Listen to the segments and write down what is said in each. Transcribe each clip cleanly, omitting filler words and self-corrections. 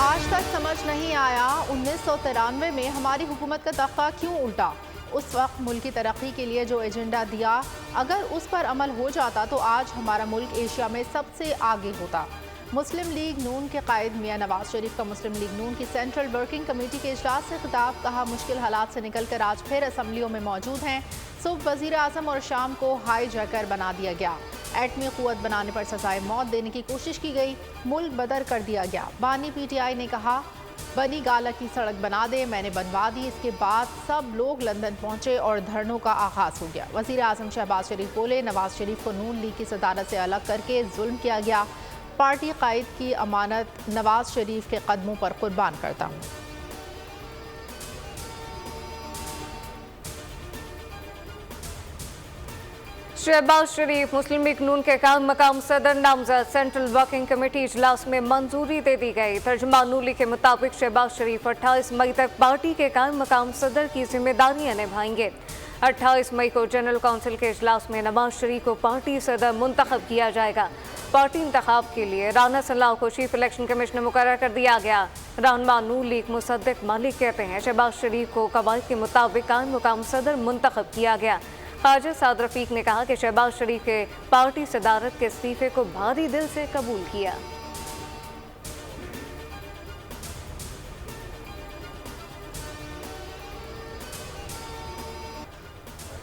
आज तक समझ नहीं आया 1993 में हमारी हुकूमत का तख्ता क्यों उल्टा। उस वक्त मुल्क की तरक्की के लिए जो एजेंडा दिया, अगर उस पर अमल हो जाता तो आज हमारा मुल्क एशिया में सबसे आगे होता। मुस्लिम लीग नून के कायद मियां नवाज शरीफ का मुस्लिम लीग नून की सेंट्रल वर्किंग कमेटी के इजलास से खिताब। कहा, मुश्किल हालात से निकलकर आज फिर असम्बलियों में मौजूद हैं। सुबह वजीर आजम और शाम को हाई जैकर बना दिया गया। एटमी कुव्वत बनाने पर सजाए मौत देने की कोशिश की गई, मुल्क बदर कर दिया गया। बानी पीटीआई ने कहा, बनी गाला की सड़क बना दे, मैंने बनवा दी। इसके बाद सब लोग लंदन पहुंचे और धरनों का आगाज हो गया। वजीर आजम शहबाज शरीफ बोले, नवाज शरीफ को नून लीग की सदारत से अलग करके जुल्म किया गया। पार्टी कायद की अमानत नवाज शरीफ के कदमों पर कुर्बान करता हूँ। शहबाज शरीफ मुस्लिम लीग नून के काम मकाम सदर नामजद सेंट्रल वर्किंग कमेटी इजलास में मंजूरी दे दी गई। तर्जुमान नून लीग के मुताबिक शहबाज शरीफ 28 मई तक पार्टी के काम मकाम सदर की जिम्मेदारियां निभाएंगे। 28 मई को जनरल काउंसिल के इजलास में नवाज शरीफ को पार्टी सदर मुंतखब किया जाएगा। पार्टी इंतखाब के लिए राना सलाह को चीफ इलेक्शन कमिश्नर मुकर्रर कर दिया गया। रहनुमा नून लीग मुसद्दिक मालिक कहते हैं, शहबाज शरीफ को कवायद के मुताबिक कायम मुकाम सदर मुंतखब किया गया। ख्वाजा साद रफीक ने कहा कि शहबाज शरीफ के पार्टी सदारत के इस्तीफे को भारी दिल से कबूल किया।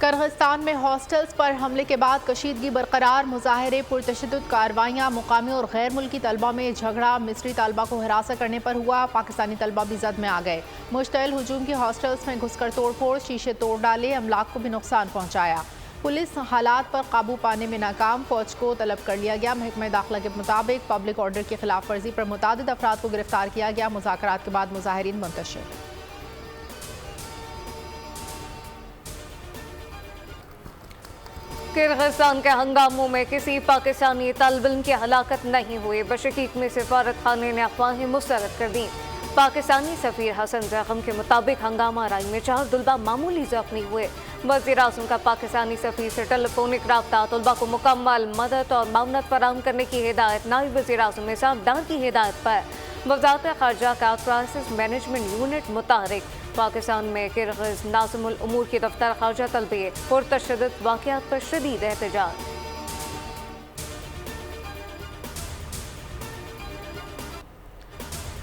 किर्गिस्तान में हॉस्टल्स पर हमले के बाद कशीदगी बरकरार। मुजाहरे, पुरतशद्दुद कार्रवाइयाँ, मुकामी और गैर मुल्की तलबा में झगड़ा। मिस्री तलबा को हिरासत करने पर हुआ, पाकिस्तानी तलबा भी जद में आ गए। मुश्तइल हुजूम की हॉस्टल्स में घुसकर तोड़फोड़, शीशे तोड़ डाले, अमलाक को भी नुकसान पहुँचाया। पुलिस हालात पर काबू पाने में नाकाम, फौज को तलब कर लिया गया। महकमा दाखिला के मुताबिक पब्लिक ऑर्डर की खिलाफ वर्जी पर मुतादिद अफराद को गिरफ्तार किया गया। मुज़ाकरात के बाद मुजाहिरीन मुंतशिर। किर्गिस्तान के हंगामों में किसी पाकिस्तानी तालिब इल्म की हलाकत नहीं हुई। बशकीक में सफारत खाने ने अफवाहें मुस्तरद कर दी। पाकिस्तानी सफीर हसन जख्म के मुताबिक हंगामा राई में 4 तलबा मामूली जख्मी हुए। वज़ीर आज़म का पाकिस्तानी सफीर से टेलीफोनिक रब्ता, तलबा को मुकम्मल मदद और मामनत फराहम करने की हिदायत। नायब वज़ीर आज़म इसाक डार की हिदायत पर वज़ारत ख़ारजा का क्राइसिस मैनेजमेंट यूनिट मुतहरिक। पाकिस्तान में किर्गिज़ नाज़िमुल उमूर की दफ्तर ख़ारजा तलबे पुरतशद्दुद वाक़यात पर शदीद एहतजाज।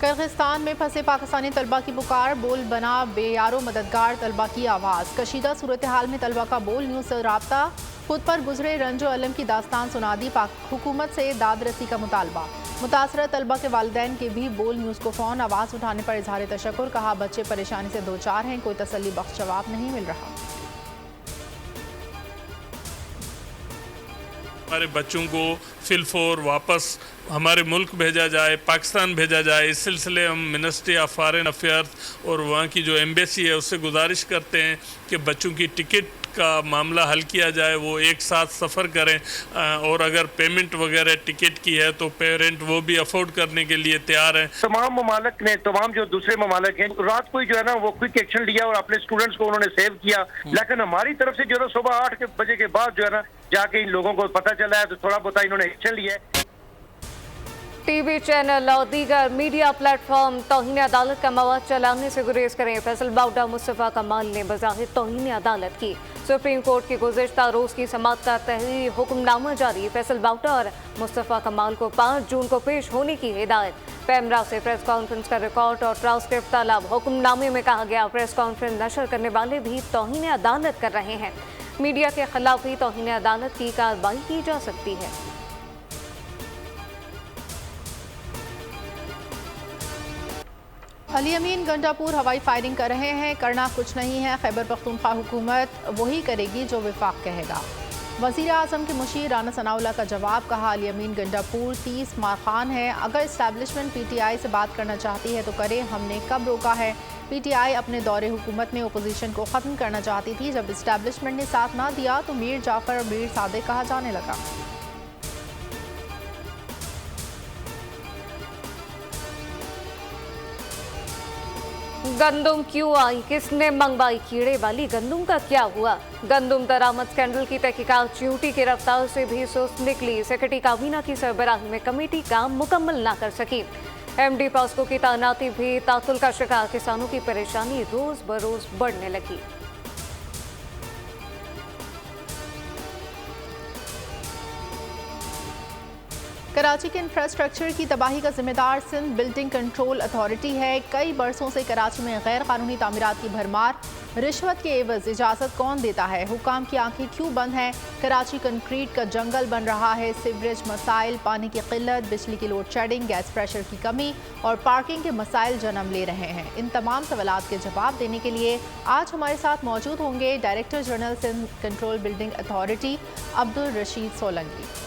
किर्गिस्तान में फंसे पाकिस्तानी तलबा की पुकार, बोल बना बेयारो मददगार तलबा की आवाज़। कशीदा सूरत हाल में तलबा का बोल न्यूज़ से रब्ता, खुद पर गुजरे रंजो अलम की दास्तान सुना दी। हुकूमत से दाद रसी का मुतालबा। मुतासरा तलबा के वालिदैन के भी बोल न्यूज़ को फ़ोन, आवाज़ उठाने पर इजहार तशक्कुर। कहा, बच्चे परेशानी से दो चार हैं, कोई तसल्ली बख्श जवाब नहीं मिल रहा। हमारे बच्चों को फिलफोर वापस हमारे मुल्क भेजा जाए, पाकिस्तान भेजा जाए। इस सिलसिले हम मिनिस्ट्री ऑफ फॉरेन अफेयर्स और वहाँ की जो एम्बेसी है उससे गुजारिश करते हैं कि बच्चों की टिकट का मामला हल किया जाए, वो एक साथ सफ़र करें और अगर पेमेंट वगैरह टिकट की है तो पेरेंट वो भी अफोर्ड करने के लिए तैयार हैं। तमाम ममालिक ने, तमाम जो दूसरे ममालिक हैं, रात को ही जो है ना वो क्विक एक्शन लिया और अपने स्टूडेंट्स को उन्होंने सेव किया। लेकिन हमारी तरफ से जो है सुबह 8 बजे के बाद जो है ना जाके इन लोगों को पता चला है तो थोड़ा बहुत इन्होंने एक्शन लिया है। टीवी चैनल और दीगर मीडिया प्लेटफॉर्म तौहीन अदालत का मवाद चलाने से गुरेज करें। फैसल बाउडा मुस्तफ़ा कमाल ने बज़ाहिर तौहीन अदालत की। सुप्रीम कोर्ट की गुज़िश्ता रोज़ की समाअत का तहरीरी हुक्मनामा जारी। फैसल बाउडा और मुस्तफ़ा कमाल को 5 जून को पेश होने की हिदायत। पैमरा से प्रेस कॉन्फ्रेंस का रिकॉर्ड और ट्रांसक्रिप्ट तलब। हुक्मनामे में कहा गया, प्रेस कॉन्फ्रेंस नशर करने वाले भी तौहीन अदालत कर रहे हैं। मीडिया के खिलाफ भी तौहीन अदालत की कार्रवाई की जा सकती है। अली अमीन गंडापुर हवाई फायरिंग कर रहे हैं, करना कुछ नहीं है। खैबर पख्तूनख्वा हुकूमत वही करेगी जो विफाक कहेगा। वज़ीर आज़म के मुशीर राना सनाउल्लाह का जवाब। कहा, अली अमीन गंडापुर 30 मारखान है, अगर इस्टेब्लिशमेंट PTI से बात करना चाहती है तो करे, हमने कब रोका है। PTI अपने दौरे हुकूमत में अपोजिशन को ख़त्म करना चाहती थी, जब इस्टेब्लिशमेंट ने साथ ना दिया तो मीर जाफ़र और मीर सादिक कहा जाने लगा। गंदुम क्यों आई, किसने मंगवाई कीड़े वाली गंदुम का क्या हुआ। गंदुम दरामद स्कैंडल की तहकीकात च्यूटी की रफ्तार से भी सुस्त निकली। सेक्रेटरी काबीना की सरबराही में कमेटी काम मुकम्मल ना कर सकी। MD पास्को की तैनाती भी तातुल का शिकार, किसानों की परेशानी रोज बरोज बढ़ने लगी। कराची के इंफ्रास्ट्रक्चर की तबाही का जिम्मेदार सिंध बिल्डिंग कंट्रोल अथॉरिटी है। कई बरसों से कराची में गैर कानूनी तामीरात की भरमार। रिश्वत के एवज इजाज़त कौन देता है? हुकाम की आंखें क्यों बंद हैं? कराची कंक्रीट का जंगल बन रहा है। सीवरेज मसाइल, पानी की किल्लत, बिजली की लोड शेडिंग, गैस प्रेशर की कमी और पार्किंग के मसाइल जन्म ले रहे हैं। इन तमाम सवालात के जवाब देने के लिए आज हमारे साथ मौजूद होंगे director general Sindh control building authority Abdul Rashid Solanki.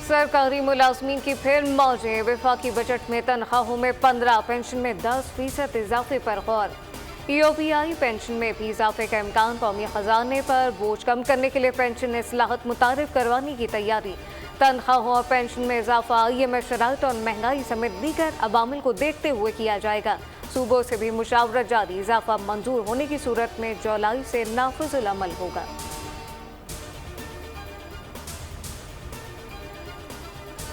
सरकारी मुलाजमीन की फिर मौजें। वफाकी बजट में तनख्वाहों में 15, पेंशन में 10% इजाफे पर गौर। EOPI पेंशन में भी इजाफे का इम्कान। कौमी खजाने पर बोझ कम करने के लिए पेंशन इस्लाहत मुतारिफ करवाने की तैयारी। तनख्वाहों और पेंशन में इजाफा IMF शराइत और महंगाई समेत दीगर अवामिल को देखते हुए किया जाएगा। सूबों से भी मुशावरत जारी। इजाफा मंजूर होने की सूरत में जुलाई से नाफिजुल अमल होगा।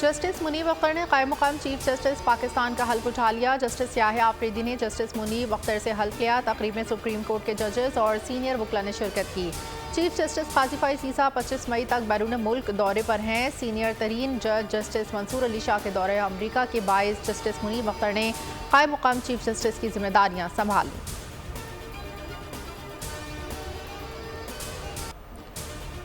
जस्टिस मुनीब अख्तर ने कायम मुकाम चीफ जस्टिस पाकिस्तान का हल्फ उठा लिया। जस्टिस याहिया आफरीदी ने जस्टिस मुनीब अख्तर से हल्फ लिया। तकरीब में सुप्रीम कोर्ट के जजेस और सीनियर वकला ने शिरकत की। चीफ जस्टिस काजी फैज़ ईसा 25 मई तक बैरून मुल्क दौरे पर हैं। सीनियर तरीन जज जस्टिस मंसूर अली शाह के दौरे अमरीका के बायस जस्टिस मुनीब अख्तर ने कायम मुकाम चीफ जस्टिस की जिम्मेदारियाँ संभाली।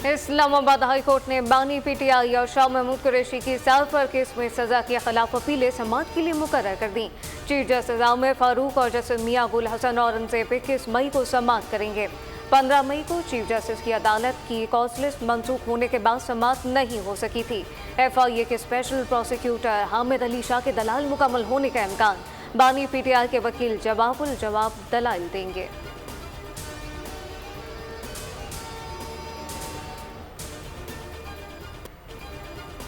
इस्लामाबाद हाई कोर्ट ने बानी PTI और शाह महमूद कुरैशी की साल भर केस में सजा के खिलाफ अपीलें समाअत के लिए मुकर्रर कर दी। चीफ जस्टिस आमिर फारूक और जस्टिस मियां गुल हसन औरंगजेब 21 मई को समाअत करेंगे। 15 मई को चीफ जस्टिस की अदालत की कॉज लिस्ट मनसूख होने के बाद समाअत नहीं हो सकी थी। FIA के स्पेशल प्रोसिक्यूटर हामिद अली शाह के दलाल मुकम्मल होने का इम्कान। बानी PTI के वकील जवाबुल जवाब दलाइल देंगे।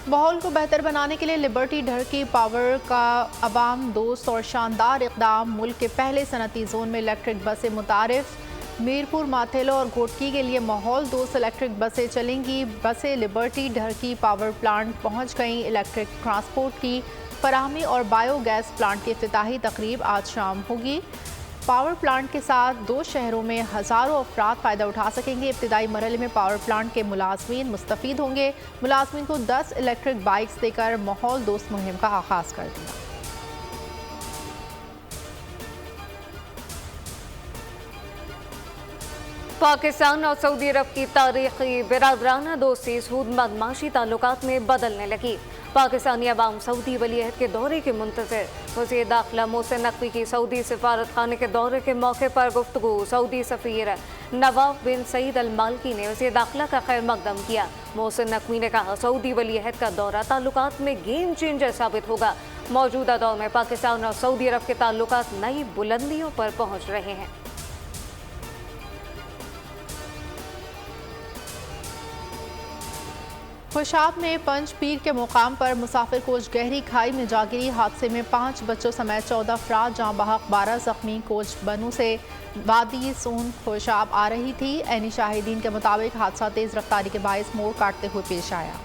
माहौल को बेहतर बनाने के लिए लिबर्टी ढरकी पावर का अवाम दोस्त और शानदार इक़दाम। मुल्क के पहले सनती जोन में इलेक्ट्रिक बसें मुतारिफ। मीरपुर, माथेलो और घोटकी के लिए माहौल दोस्त इलेक्ट्रिक बसें चलेंगी। बसें लिबर्टी ढरकी पावर प्लांट पहुंच गई। इलेक्ट्रिक ट्रांसपोर्ट की फराहमी और बायोगैस प्लांट की इफ्तिताही तकरीब आज शाम होगी। पावर प्लांट के साथ 2 शहरों में हज़ारों अफराद फ़ायदा उठा सकेंगे। इब्तिदाई मरहले में पावर प्लांट के मुलाजमीन मुस्तफ़ीद होंगे। मुलाजमीन को 10 इलेक्ट्रिक बाइक्स देकर माहौल दोस्त मुहिम का आगाज़ कर दिया। पाकिस्तान और सऊदी अरब की तारीखी बिरादराना दोस्ती सूदमंद माशी ताल्लुकात में बदलने लगी। पाकिस्तानी अवाम सऊदी वलीअहद के दौरे के मुंतज़िर। वज़ीर दाखिला मोहसिन नकवी की सऊदी सिफारत खाने के दौरे के मौके पर गुफ्तगू। सऊदी सफ़ीर नवाफ बिन सईद अल मालकी ने वज़ीर दाखिला का खैर मकदम किया। मोहसिन नकवी ने कहा, सऊदी वलीअहद का दौरा ताल्लुकात में गेम चेंजर साबित होगा। मौजूदा दौर में पाकिस्तान और सऊदी अरब के ताल्लुकात नई बुलंदियों पर पहुँच रहे हैं। खुशाब में पंच पीर के मुकाम पर मुसाफिर कोच गहरी खाई में जा गिरी। हादसे में 5 बच्चों समेत 14 अफराद जहाँ बहक 12 जख्मी। कोच बनू से वादी सोन खुशाब आ रही थी। ऐनी शाहिदीन के मुताबिक हादसा तेज रफ्तारी के बायस मोड़ काटते हुए पेश आया।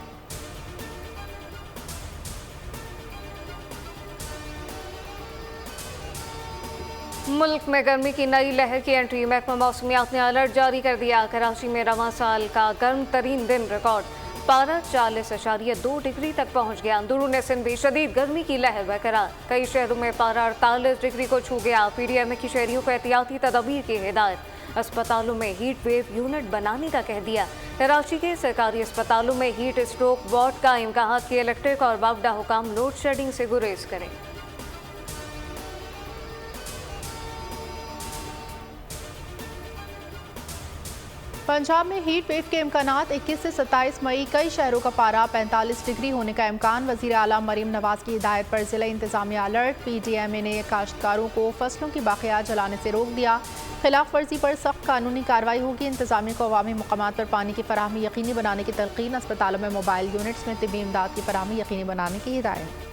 मुल्क में गर्मी की नई लहर की एंट्री। महकमा मौसमियात ने अलर्ट जारी कर दिया। कराची में रवां साल का गर्म तरीन दिन रिकॉर्ड। पारा 40.2 डिग्री तक पहुंच गया। अंदरून सिंध भी शदीद गर्मी की लहर बरकरार। कई शहरों में पारा 48 डिग्री को छू गया। PDM की शहरियों को एहतियाती तदबीर की हिदायत। अस्पतालों में हीट वेव यूनिट बनाने का कह दिया। कराची के सरकारी अस्पतालों में हीट स्ट्रोक वार्ड कायम। कहा कि इलेक्ट्रिक और बावडा हुकाम लोड शेडिंग से गुरेज करें। पंजाब में हीट वेव के इम्कानात। 21 से 27 मई कई शहरों का पारा 45 डिग्री होने का इम्कान। वज़ीर आला मरीम नवाज की हिदायत पर ज़िला इंतज़ामिया अलर्ट। PDMA ने काश्तकारों को फसलों की बाक़ियात जलाने से रोक दिया। खिलाफ वर्जी पर सख्त कानूनी कार्रवाई होगी। इंतज़ामिया को अवामी मकामात पर पानी की फराहमी यकीनी बनाने की तलकीन। अस्पतालों में मोबाइल यूनिट्स में तिब्बी इमदाद की फराहमी यकीनी बनाने की हिदायत।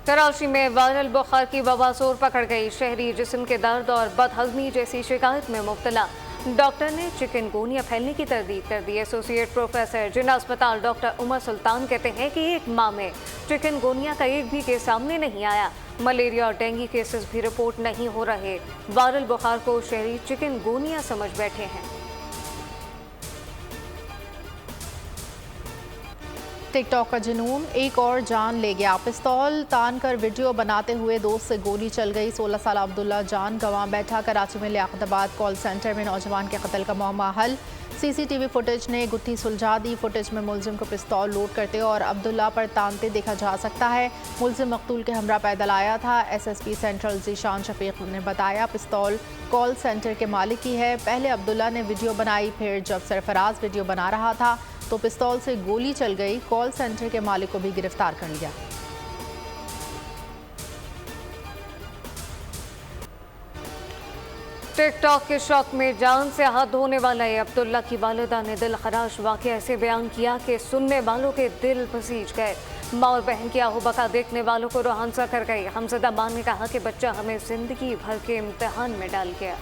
कराची में वायरल बुखार की वबा जोर पकड़ गई। शहरी जिस्म के दर्द और बदहजमी जैसी शिकायत में मुब्तला। डॉक्टर ने चिकनगुनिया फैलने की तरदीद कर दी। एसोसिएट प्रोफेसर जिला अस्पताल डॉक्टर उमर सुल्तान कहते हैं कि एक माह में चिकनगुनिया का एक भी केस सामने नहीं आया। मलेरिया और डेंगू केसेस भी रिपोर्ट नहीं हो रहे। वायरल बुखार को शहरी चिकनगुनिया समझ बैठे हैं। टिकटॉक का जुनून एक और जान ले गया। पिस्तौल तान कर वीडियो बनाते हुए दोस्त से गोली चल गई। 16 साल अब्दुल्ला जान गंवा बैठा। कराची में लियाकताबाद कॉल सेंटर में नौजवान के कत्ल का मामला हल। सीसीटीवी फुटेज ने गुत्थी सुलझा दी। फुटेज में मुलजिम को पिस्तौल लोड करते और अब्दुल्ला पर तानते देखा जा सकता है। मुलजिम मकतूल के हमरा पैदल आया था। SSP सेंट्रल ज़ीशान शफीक ने बताया पिस्तौल कॉल सेंटर के मालिक की है। पहले अब्दुल्ला ने वीडियो बनाई, फिर जब सरफराज वीडियो बना रहा था तो पिस्तौल से गोली चल गई। कॉल सेंटर के मालिक को भी गिरफ्तार कर लिया। टिकटॉक के शौक में जान से हाथ धोने वाला है अब्दुल्ला की वालिदा ने दिल खराश वाक़या ऐसे बयान किया कि सुनने वालों के दिल पसीज गए। माँ और बहन की आहोबका देखने वालों को रोहानसा कर गई। हमज़दा मां ने कहा कि बच्चा हमें जिंदगी भर के इम्तिहान में डाल गया।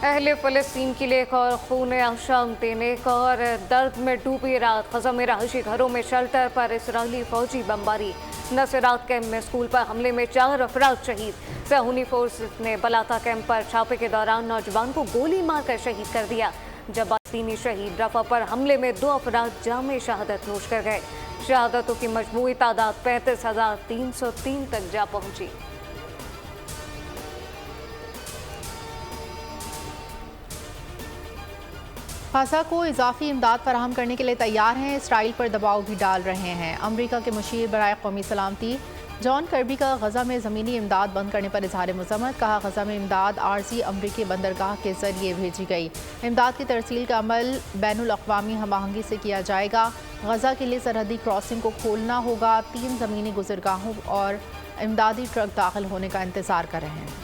अहले फ़लस्तीन के लिए एक और खून आशाम दिन, एक और दर्द में डूबी रात। ग़ज़ा में रहायशी घरों में शेल्टर पर इसराइली फौजी बमबारी। नसरात कैंप में स्कूल पर हमले में 4 अफराद शहीद। सहूनी फोर्स ने बलाता कैंप पर छापे के दौरान नौजवान को गोली मारकर शहीद कर दिया। जब पालस्तीनी शहीद रफा पर हमले में 2 अफराद जामे शहादत नोश कर गए। शहादतों की मजमूई तादाद 35,303 तक जा पहुंची। गाज़ा को इजाफी इमदाद फराहम करने के लिए तैयार हैं। इसराइल पर दबाव भी डाल रहे हैं। अमरीका के मुशीर बराए कौमी सलामती जॉन कर्बी का गज़ा में ज़मीनी इमदाद बंद करने पर इजहार मज़म्मत। कहा गज़ा में इमदाद आर्जी अमरीकी बंदरगाह के जरिए भेजी गई। इमदाद की तरसील का अमल बैनुल अक़वामी हमआहंगी से किया जाएगा। गज़ा के लिए सरहदी क्रॉसिंग को खोलना होगा। 3 ज़मीनी गुज़रगाहों और इमदादी ट्रक दाखिल होने का इंतज़ार कर रहे हैं।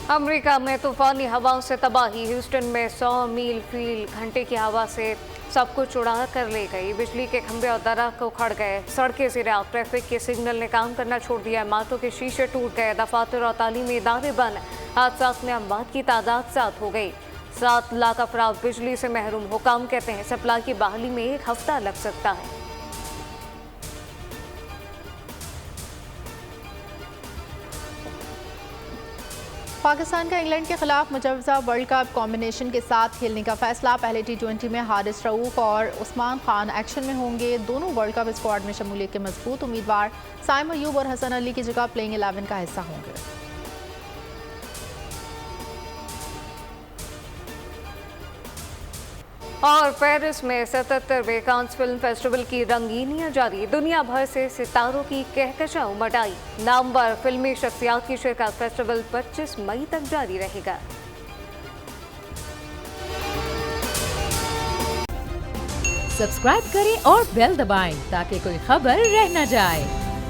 अमेरिका में तूफानी हवाओं से तबाही। ह्यूस्टन में 100 मील फी घंटे की हवा से सब कुछ उड़ा कर ले गई। बिजली के खंभे और दरख्त उखड़ गए। सड़कें ज़िराब, ट्रैफिक के सिग्नल ने काम करना छोड़ दिया। इमारतों के शीशे टूट गए। दफातर और तालीमी इदारे बंद। हादसात में अमवात की तादाद 7 हो गई। 7 लाख अफराद बिजली से महरूम। हुकाम कहते हैं सप्लाई की बहाली में 1 हफ्ता लग सकता है। पाकिस्तान का इंग्लैंड के खिलाफ मुजवजा वर्ल्ड कप कॉम्बिनेशन के साथ खेलने का फैसला। पहले T20 में हारिस रऊफ और उस्मान खान एक्शन में होंगे। दोनों वर्ल्ड कप स्क्वाड में शमूलियत के मजबूत उम्मीदवार साइम अयूब और हसन अली की जगह प्लेइंग 11 का हिस्सा होंगे। और पेरिस में 77वें कांस फिल्म फेस्टिवल की रंगीनियां जारी। दुनिया भर से सितारों की कहकशां उमड़ आई। नामवर फिल्मी शख्सियात की शिरकत। फेस्टिवल 25 मई तक जारी रहेगा। सब्सक्राइब करें और बेल दबाएं ताकि कोई खबर रह न जाए।